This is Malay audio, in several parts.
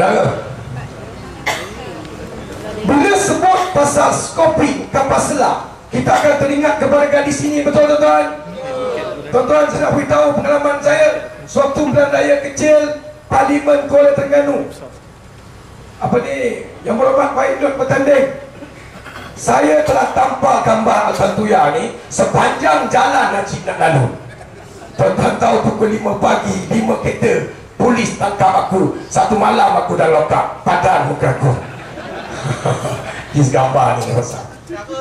Dara, bila sebut pasal skoping kapal selam, kita akan teringat kepada gadis ini, betul tuan-tuan? Tuan-tuan, saya nak beritahu pengalaman saya sewaktu bulan raya kecil Parlimen Kuala Terengganu. Apa ni, Yang Berhormat Pak Idut bertanding, saya telah tampar gambar Al-Tantuya ni sepanjang jalan Najib nak lalu. Tuan-tuan tahu pukul 5 pagi 5 kereta polis tangkap aku. Satu malam aku dah lokap padan muka aku. Kis gambar ni pasal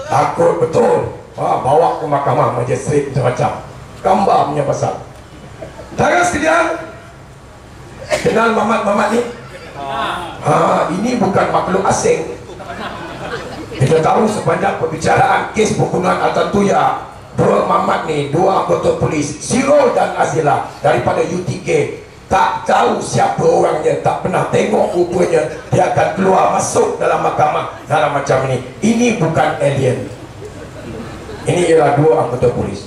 takut betul. Bawa ke mahkamah majistret macam-macam. Gambar punya pasal. Saudara sekalian, kenal Mamat ni? Ini bukan makhluk asing. Kita tahu sepanjang perbicaraan kes pembunuhan Al-Tantuya, dua Mamat ni, dua anggota polis, Sirol dan Azila daripada UTK, tak tahu siapa orangnya, tak pernah tengok rupanya dia akan keluar masuk dalam mahkamah dalam macam ini. Ini bukan alien. Ini ialah dua anggota polis.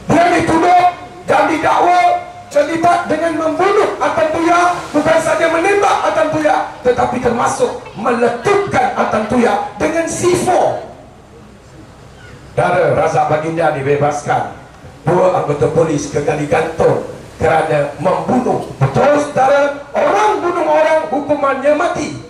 Dia dituduh dan didakwa terlibat dengan membunuh Al-Tantuya, bukan saja menembak Al-Tantuya, tetapi termasuk meletupkan Al-Tantuya dengan C4. Dara Razak Baginda dibebaskan, dua anggota polis kegali gantung kerana membunuh. Betul saudara, orang bunuh orang hukumannya mati.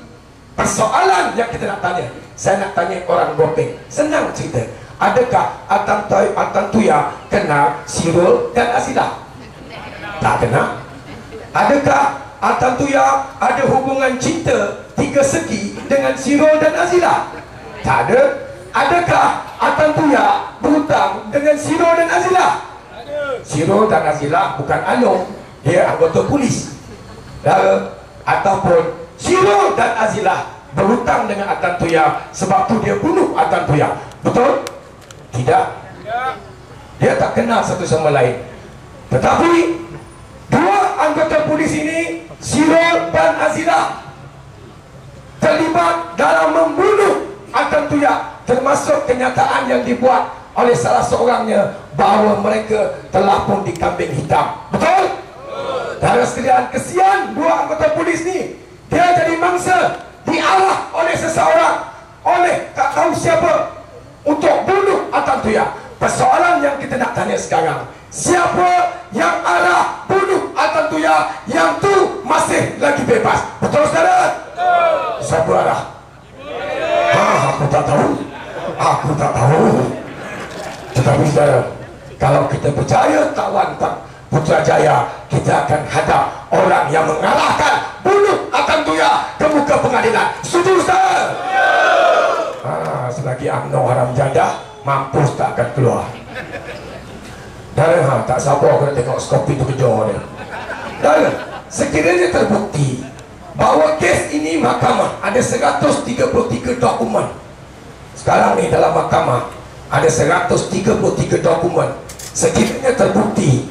Persoalan yang kita nak tanya, saya nak tanya orang Gopeng, senang cerita, adakah Al-Tantuya kenal Sirol dan Azila? Tak kenal. Adakah Al-Tantuya ada hubungan cinta tiga segi dengan Sirol dan Azila? Tak ada. Adakah Al-Tantuya berhutang dengan Sirol dan Azila? Sirol dan Azila bukan alung, dia anggota polis. Ataupun Sirol dan Azila berhutang dengan Al-Tantuya sebab tu dia bunuh Al-Tantuya. Betul? Tidak. Dia tak kenal satu sama lain. Tetapi dua anggota polis ini, Sirol dan Azila, terlibat dalam membunuh Al-Tantuya, termasuk kenyataan yang dibuat oleh salah seorangnya bahawa mereka telah pun dikambing hitam. Betul? Saudara sekalian, kesian dua anggota polis ni, dia jadi mangsa, diarah oleh seseorang, oleh tak tahu siapa, untuk bunuh Al-Tantuya. Persoalan yang kita nak tanya sekarang, siapa yang arah bunuh Al-Tantuya yang tu masih lagi bebas? Betul saudara? Siapa arah? Aku tak tahu. Aku tak tahu. Tetapi saudara, kalau kita percaya tawan Putrajaya, kita akan hadap orang yang mengarahkan bunuh Al-Tantuya ke muka pengadilan. Setuju saudara? Selagi UMNO haram jadah, mampus tak akan keluar. Dan tak sabar kena tengok skopi tu kejar dia. Dan sekiranya terbukti bahawa kes ini mahkamah ada 133 dokumen. Sekarang ni dalam mahkamah ada 133 dokumen. Sekiranya terbukti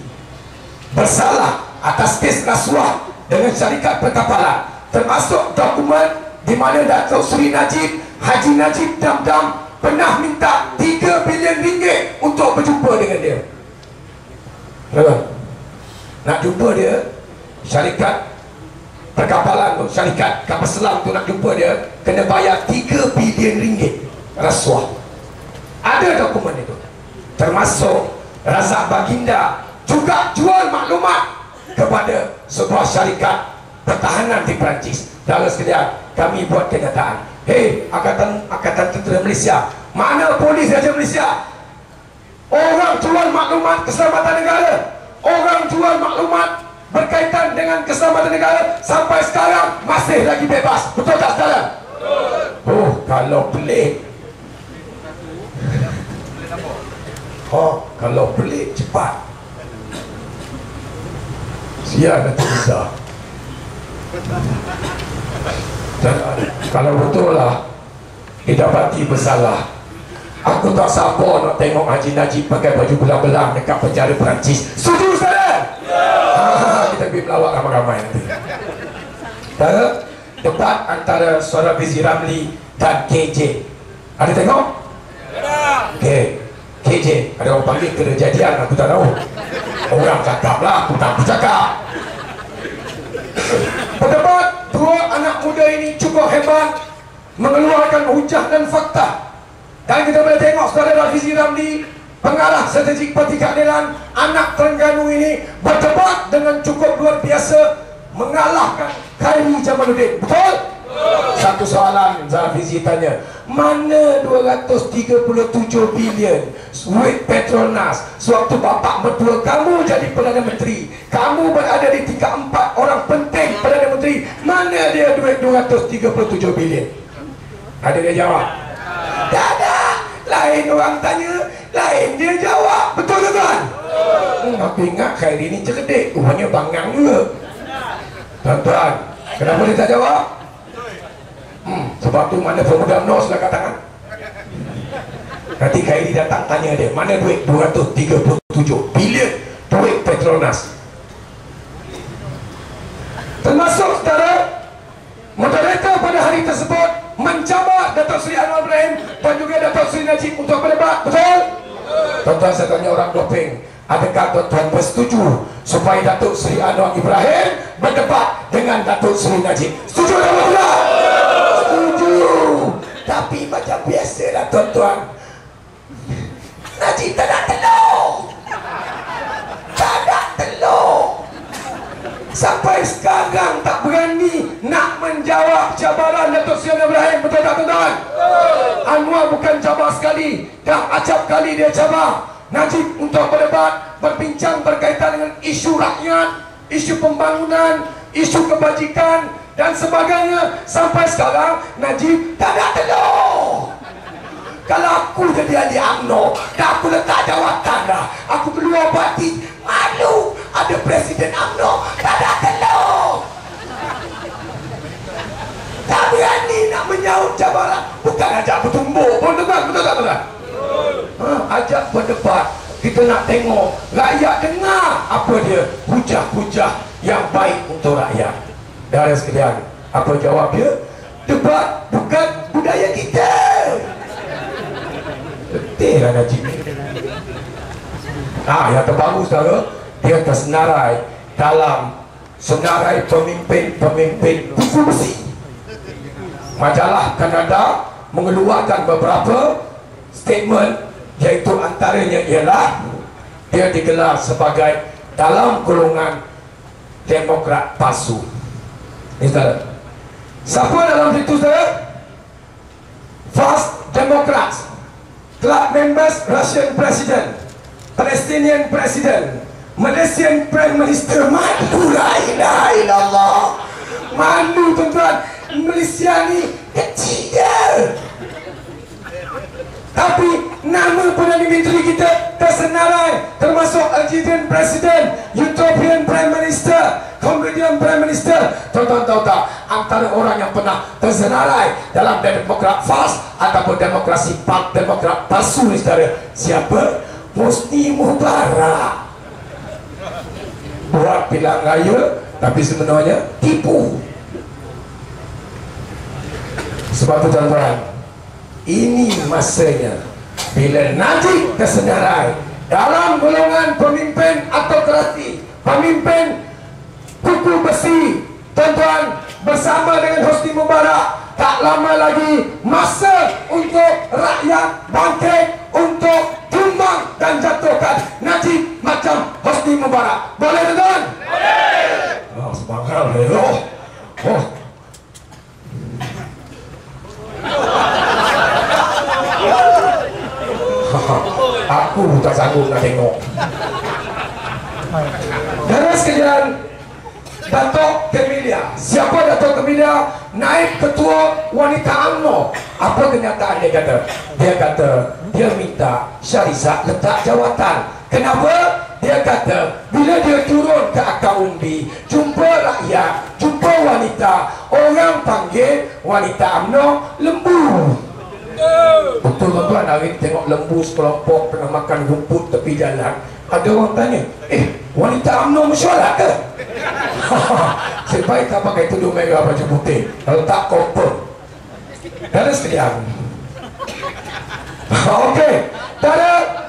bersalah atas kes rasuah dengan syarikat perkapalan, termasuk dokumen di mana Datuk Seri Najib, Haji Najib Dam-Dam pernah minta 3 bilion ringgit untuk berjumpa dengan dia. Nak jumpa dia, syarikat perkapalan tu, syarikat kapal selam tu nak jumpa dia, kena bayar 3 bilion ringgit rasuah. Ada dokumen itu. Termasuk Razak Baginda juga jual maklumat kepada sebuah syarikat pertahanan di Perancis. Dalam sekalian, kami buat kenyataan. Hei, Angkatan Tentera Malaysia, mana polis Raja Malaysia? Orang jual maklumat keselamatan negara, orang jual maklumat berkaitan dengan keselamatan negara, sampai sekarang masih lagi bebas. Betul tak saudara? Kalau pelik, kalau pelik cepat. Sial nanti bisa. Dan kalau betul lah didapati bersalah, aku tak sabar nak tengok Haji Najib pakai baju belang-belang dekat penjara Perancis. Setuju saudara? Kita pergi melawat ramai-ramai nanti. Saudara, debat antara Saudara Fizi Ramli dan KJ, ada tengok? Okay. KJ, ada orang panggil kejadian, aku tak tahu. Orang cakap lah, aku tak bercakap. Berdebat dua anak muda lembaga ini cukup hebat mengeluarkan hujah dan fakta. Dan kita boleh tengok saudara Rafizi Ramli, pengarah strategik Parti Keadilan, anak Terengganu ini berdebat dengan cukup luar biasa mengalahkan Khairi Jamaluddin. Betul? Satu soalan Rafizi tanya, mana 237 bilion duit Petronas sewaktu bapak mertua kamu jadi Perdana Menteri, kamu berada di tingkat 4 orang penting Perdana Menteri, mana dia duit 237 bilion? Ada dia jawab? Tak ada. Lain orang tanya, lain dia jawab. Betul ke tuan? Aku ingat Khairi ni cerdik, rupanya bangang juga. Tuan-tuan, kenapa dia tak jawab? Sebab tu mana pemuda UMNO sila kat tangan. Nanti Khairi datang tanya dia, mana duit 237 bilion duit Petronas? Termasuk saudara moderator pada hari tersebut mencabar Datuk Seri Anwar Ibrahim dan juga Datuk Seri Najib untuk berdebat. Betul? Tuan-tuan, saya tanya orang doping, adakah tuan-tuan bersetuju supaya Datuk Seri Anwar Ibrahim berdebat dengan Datuk Seri Najib? Setuju atau tidak? Setuju. Tapi macam biasalah tuan-tuan, Najib tak ada telur. Tak ada telur. Sampai sekarang tak berani nak menjawab cabaran Datuk Seri Anwar Ibrahim. Betul tak tuan-tuan? Anwar bukan cabar sekali, dah acap kali dia cabar Najib untuk berdebat, berbincang berkaitan dengan isu rakyat, isu pembangunan, isu kebajikan dan sebagainya. Sampai sekarang Najib tak ada telur. Kalau aku jadi ahli UMNO, dah aku letak jawatan dah, aku keluar parti, malu ada Presiden UMNO tak ada telur. Tak berani nak menyaut cabaran. Bukan ajak bertumbuk pun tuan, betul tak tuan? Ajak berdebat. Kita nak tengok rakyat dengar apa dia hujah-hujah yang baik untuk rakyat. Dari sekalian, apa jawab dia? Debat bukan budaya kita. Betul lah Najib. Yang terbaru saudara, dia tersenarai dalam senarai pemimpin-pemimpin buku besi. Majalah Kanada mengeluarkan beberapa statement, iaitu antaranya ialah dia digelar sebagai dalam golongan Demokrat palsu. Ini saudara. Siapa dalam situ saudara? Fast Democrats, Club Members, Russian President, Palestinian President, Malaysian Prime Minister. Malu, la ilaha illallah. Malu tuan-tuan. Malaysia ni kecil je, tapi nama Perdana Menteri kita tersenarai, termasuk Argentine President, European Prime Minister, Cambodian Prime Minister. Tuan-tuan tahu tak, antara orang yang pernah tersenarai dalam Demokrat Fast ataupun demokrasi Demokrat palsu ni saudara, siapa? Hosni Mubarak. Buat pilihan raya tapi sebenarnya tipu. Sebab itu tuan-tuan, ini masanya bila Najib tersenarai dalam golongan pemimpin autokrati, pemimpin kuku besi, tuan-tuan, bersama dengan Hosni Mubarak. Tak lama lagi masa untuk rakyat bangkit, untuk tumbang dan jatuhkan Najib macam Hosni Mubarak. Boleh tuan-tuan? Boleh. Semangat boleh. Aku tak sanggup nak tengok. Dan sekalian, Datuk Kemilia. Siapa Datuk Kemilia? Naib Ketua Wanita UMNO. Apa kenyataan dia kata? Dia kata dia minta Syarizat letak jawatan. Kenapa? Dia kata bila dia turun ke akar umbi, jumpa rakyat, jumpa wanita, orang panggil wanita UMNO lembu. Betul tuan-tuan, hari ni tengok lembu sekelompok tengah makan rumput tepi jalan. Ada orang tanya, wanita UMNO mesyuarat ke? Sebaik tak pakai tudung merah baju putih, kalau tak confirm. Dan sekalian, okey,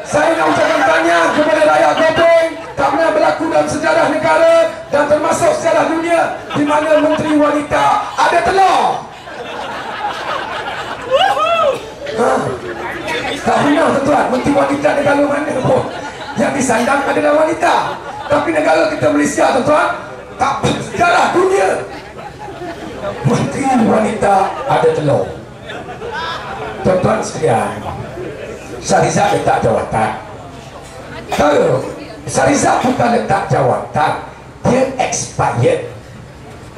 saya nak ucapkan tanya kepada rakyat Gopeng. Tak pernah berlaku dalam sejarah negara dan termasuk sejarah dunia di mana menteri wanita ada telur. Tak pernah tuan-tuan, menteri wanita negara mana pun yang disandang adalah wanita. Tapi negara kita Malaysia tuan-tuan, tak sejarah dunia, menteri wanita ada telur. Tuan-tuan sekalian, Syarizal letak jawatan. Kalau Syarizal bukan letak jawatan, dia expired.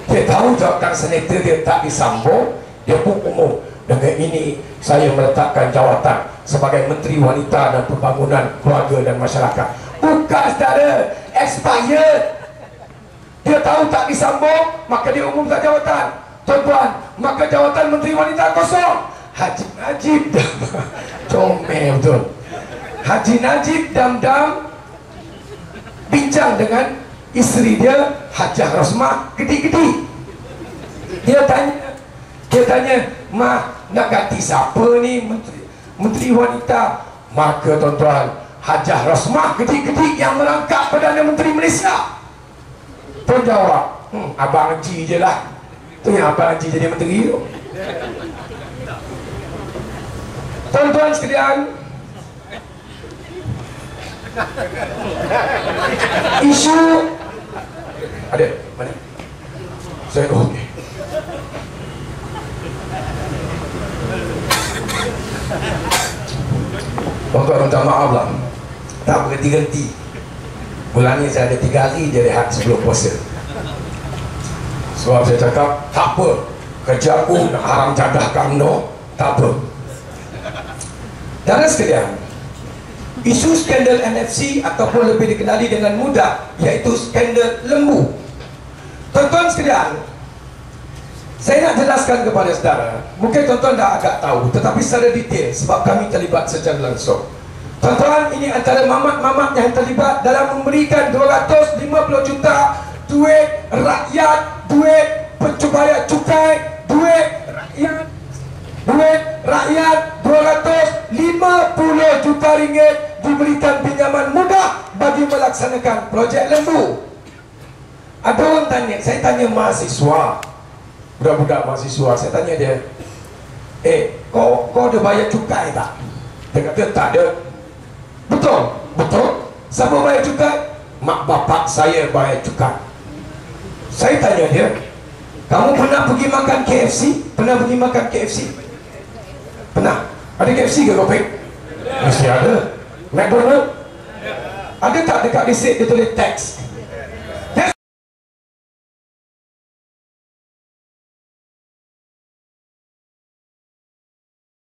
Dia tahu jawatan senator dia tak disambung, dia pun umum. Dengan ini saya meletakkan jawatan sebagai Menteri Wanita dan Pembangunan Keluarga dan Masyarakat. Bukan saudara, expired. Dia tahu tak disambung, maka dia umumkan jawatan. Tuan-tuan, maka jawatan Menteri Wanita kosong. Haji Najib comel betul. Haji Najib dam-dam bincang dengan isteri dia Hajah Rosmah gedi-gedi. Dia tanya, "Mah, nak ganti siapa ni menteri wanita?" Maka tuan-tuan, Hajah Rosmah gedi-gedi yang merangkap Perdana Menteri Malaysia pun jawab, Abang Haji je lah. Tu yang Abang Haji jadi menteri tu. Tuan-tuan sekalian, isu ada mana? Saya okey. Tuan-tuan minta maaf lah, tak berhenti-henti. Bulan ni saya ada 3 hari je rehat sebelum puasa. Sebab saya cakap, tak apa, kerja aku nak haram jadah kamu, tak apa. Dan sekalian, isu skandal NFC ataupun lebih dikenali dengan mudah iaitu skandal lembu. Tuan-tuan sekalian, saya nak jelaskan kepada saudara. Mungkin tuan-tuan dah agak tahu, tetapi secara detail sebab kami terlibat secara langsung. Tuan-tuan, ini antara mamat-mamat yang terlibat dalam memberikan 250 juta duit rakyat, duit pencubayar cukai, duit rakyat 250 juta ringgit diberikan pinjaman mudah bagi melaksanakan projek lembu. Ada orang tanya, saya tanya mahasiswa, budak-budak mahasiswa, saya tanya dia, kau ada bayar cukai tak? Dia kata tak ada. Betul? Betul. Siapa bayar cukai? Mak bapak saya bayar cukai. Saya tanya dia, kamu pernah pergi makan KFC? Pernah pergi makan KFC? Pernah. Ada KFC ke Kopek? Mesti ada. McDonald? Ada tak dekat receipt dia tulis tax?